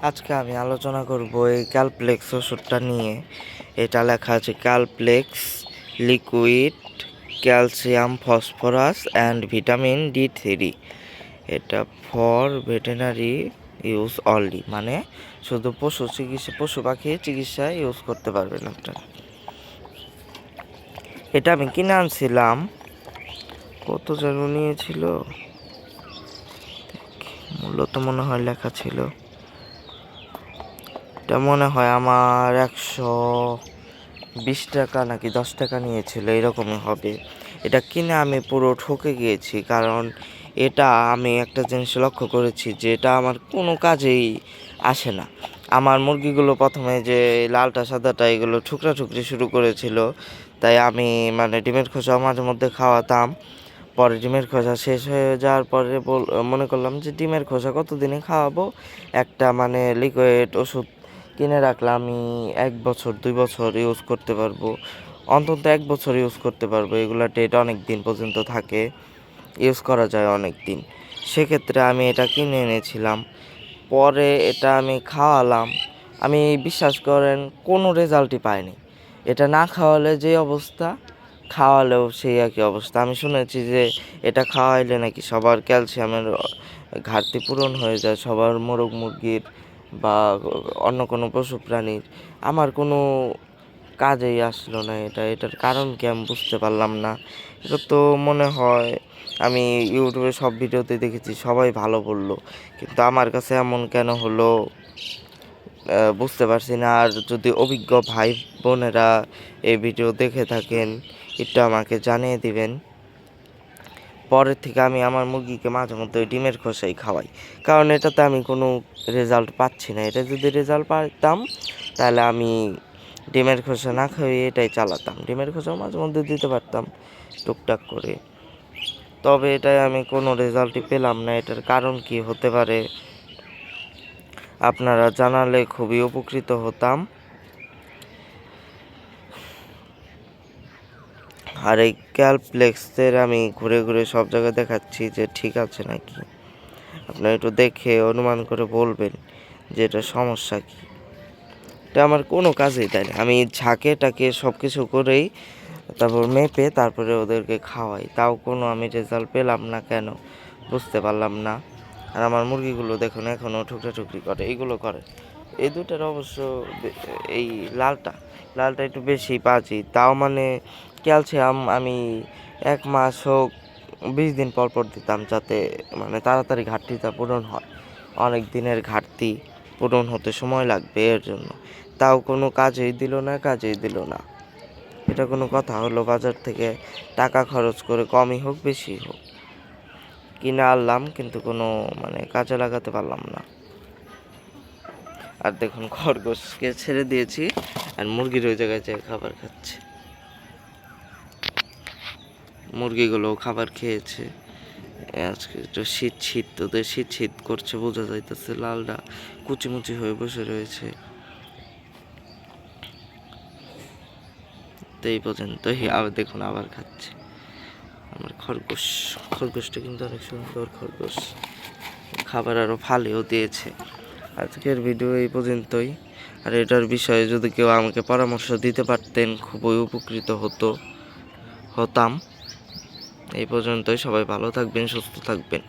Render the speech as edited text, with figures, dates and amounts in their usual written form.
আজকে আমি আলোচনা করব এই ক্যালপ্লেক্স ওষুধটা নিয়ে। এটা লেখা আছে Calplex liquid calcium phosphorus and vitamin D3। এটা ফর ভেটেরিনারি ইউজ অনলি, মানে শুধু পশু পাখি চিকিৎসায় ইউজ করতে পারবেন আপনারা। এটা আমি কিনে আনছিলাম, কত যেন নিয়েছিল, মূল্য তো মনে হয় লেখা ছিল। এটা মনে হয় আমার 120 টাকা নাকি 10 টাকা নিয়েছিল, এরকমই হবে। এটা কিনে আমি পুরো ঠকে গিয়েছি, কারণ এটা আমি একটা জিনিস লক্ষ্য করেছি যে এটা আমার কোনো কাজেই আসে না। আমার মুরগিগুলো প্রথমে যে লালটা সাদাটা এগুলো ঠুকরি শুরু করেছিল, তাই আমি মানে ডিমের খোসা মাঝে মধ্যে খাওয়াতাম। পরে ডিমের খোসা শেষ হয়ে যাওয়ার পরে মনে করলাম যে ডিমের খোসা কতদিনে খাওয়াবো, একটা মানে লিকুইড ওষুধ কিনে রাখলাম। আমি 1 বছর 2 বছর ইউজ করতে পারবো, অন্তত 1 বছর ইউজ করতে পারবো। এগুলা ডেট অনেক দিন পর্যন্ত থাকে, ইউজ করা যায় অনেক দিন। সেক্ষেত্রে আমি এটা কিনে এনেছিলাম, পরে এটা আমি খাওয়ালাম। আমি বিশ্বাস করেন কোনো রেজাল্টই পাইনি। এটা না খাওয়ালে যে অবস্থা, খাওয়ালেও সেই একই অবস্থা। আমি শুনেছি যে এটা খাওয়াইলে নাকি সবার ক্যালসিয়ামের ঘাটতি পূরণ হয়ে যায়, সবার মোরগ মুরগির বা অন্য কোনো পশু প্রাণীর। আমার কোনো কাজেই আসলো না এটার কারণ কি আমি বুঝতে পারলাম না। এটা তো মনে হয় আমি ইউটিউবে সব ভিডিওতে দেখেছি সবাই ভালো বললো, কিন্তু আমার কাছে এমন কেন হলো বুঝতে পারছি না। আর যদি অভিজ্ঞ ভাই বোনেরা এই ভিডিও দেখে থাকেন, একটু আমাকে জানিয়ে দিবেন। পরের থেকে আমি আমার মুরগিকে মাঝে মধ্যে ডিমের খোসাই খাওয়াই, কারণ এটাতে আমি কোনো রেজাল্ট পাচ্ছি না। এটা যদি রেজাল্ট পাইতাম তাহলে আমি ডিমের খোসা না খাইয়ে এটাই চালাতাম, ডিমের খোসাও মাঝে মধ্যে দিতে পারতাম টুকটাক করে। তবে এটাই আমি কোনো রেজাল্টই পেলাম না। এটার কারণ কি হতে পারে আপনারা জানালে খুবই উপকৃত হতাম। আর এই ক্যালপ্লেক্সের আমি ঘুরে ঘুরে সব জায়গায় দেখাচ্ছি যে ঠিক আছে নাকি, আপনারা একটু দেখে অনুমান করে বলবেন যে এটা সমস্যা কি। এটা আমার কোনো কাজেই দেয় না। আমি ঝাঁকে সব কিছু করেই তারপর মেপে তারপরে ওদেরকে খাওয়াই, তাও কোনো আমি রেজাল্ট পেলাম না, কেন বুঝতে পারলাম না। আর আমার মুরগিগুলো দেখুন এখনও ঠুকরি করে, এইগুলো করে। এই দুটার অবশ্য এই লালটা একটু বেশি বাজি, তাও মানে ক্যালসিয়াম আমি 1 মাস হোক 20 দিন পর দিতাম, যাতে মানে তাড়াতাড়ি ঘাটতিটা পূরণ হয়। অনেক দিনের ঘাটতি পূরণ হতে সময় লাগবে এর জন্য, তাও কোনো কাজেই দিল না। এটা কোনো কথা হলো? বাজার থেকে টাকা খরচ করে কমই হোক বেশি হোক কিনে আনলাম, কিন্তু কোনো মানে কাজে লাগাতে পারলাম না। আর দেখুন খরগোশকে ছেড়ে দিয়েছি, আর মুরগির ওই জায়গায় যেয়ে খাবার খাচ্ছে। মুরগিগুলোও খাবার খেয়েছে। আজকে একটু শীত ওদের শীত করছে, বোঝা যাইতেছে। লালটা কুচিমুচি হয়ে বসে রয়েছে। তো এই পর্যন্তই, আবার দেখুন আবার খাচ্ছে আমার খরগোশটা কিন্তু অনেক সুন্দর খরগোশ, খাবার আরও ফালেও দিয়েছে। আজকের ভিডিও এই পর্যন্তই। আর এটার বিষয়ে যদি কেউ আমাকে পরামর্শ দিতে পারতেন খুবই উপকৃত হতাম। এই পর্যন্তই, সবাই ভালো থাকবেন, সুস্থ থাকবেন।